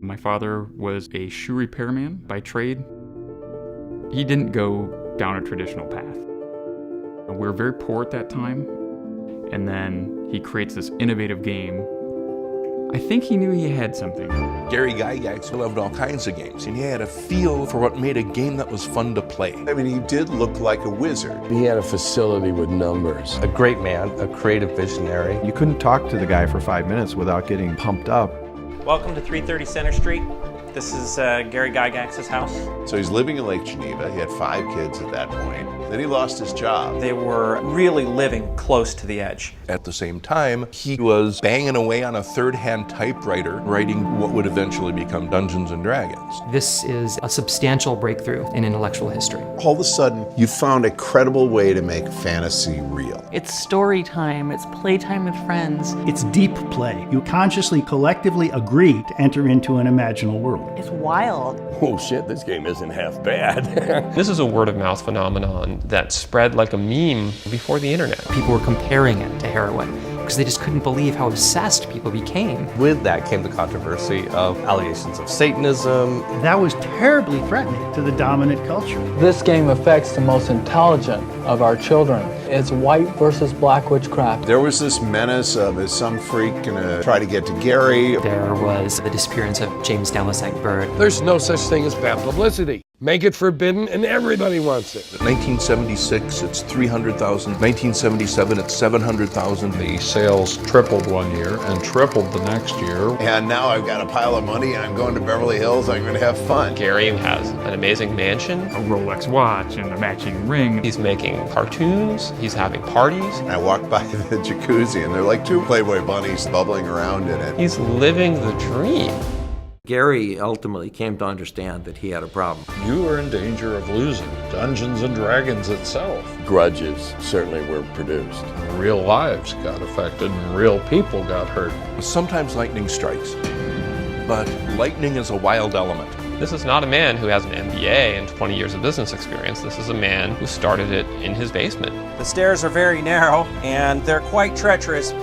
My father was a shoe repairman by trade. He didn't go down a traditional path. We were very poor at that time, and then he creates this innovative game. I think he knew he had something. Gary Gygax loved all kinds of games, and he had a feel for what made a game that was fun to play. I mean, he did look like a wizard. He had a facility with numbers. A great man, a creative visionary. You couldn't talk to the guy for 5 minutes without getting pumped up. Welcome to 330 Center Street. This is Gary Gygax's house. So he's living in Lake Geneva. He had 5 kids at that point. Then he lost his job. They were really living close to the edge. At the same time, he was banging away on a third-hand typewriter, writing what would eventually become Dungeons and Dragons. This is a substantial breakthrough in intellectual history. All of a sudden, you found a credible way to make fantasy real. It's story time, it's playtime with friends. It's deep play. You consciously, collectively agree to enter into an imaginal world. It's wild. Oh shit, this game isn't half bad. This is a word-of-mouth phenomenon that spread like a meme before the internet. People were comparing it to heroin because they just couldn't believe how obsessed people became. With that came the controversy of allegations of Satanism. That was terribly threatening to the dominant culture. This game affects the most intelligent of our children. It's white versus black witchcraft. There was this menace of, is some freak gonna try to get to Gary? There was the disappearance of James Delasac Bird. There's no such thing as bad publicity. Make it forbidden and everybody wants it. 1976, it's 300,000. 1977, it's 700,000. The sales tripled one year and tripled the next year. And now I've got a pile of money and I'm going to Beverly Hills. I'm going to have fun. Gary has an amazing mansion, A Rolex watch and a matching ring. he's making cartoons, he's having parties, And I walk by the jacuzzi and they're like 2 Playboy bunnies bubbling around in it. he's living the dream. Gary ultimately came to understand that he had a problem. You were in danger of losing Dungeons and Dragons itself. Grudges certainly were produced. Real lives got affected and real people got hurt. Sometimes lightning strikes, but lightning is a wild element. This is not a man who has an MBA and 20 years of business experience. This is a man who started it in his basement. The stairs are very narrow and they're quite treacherous,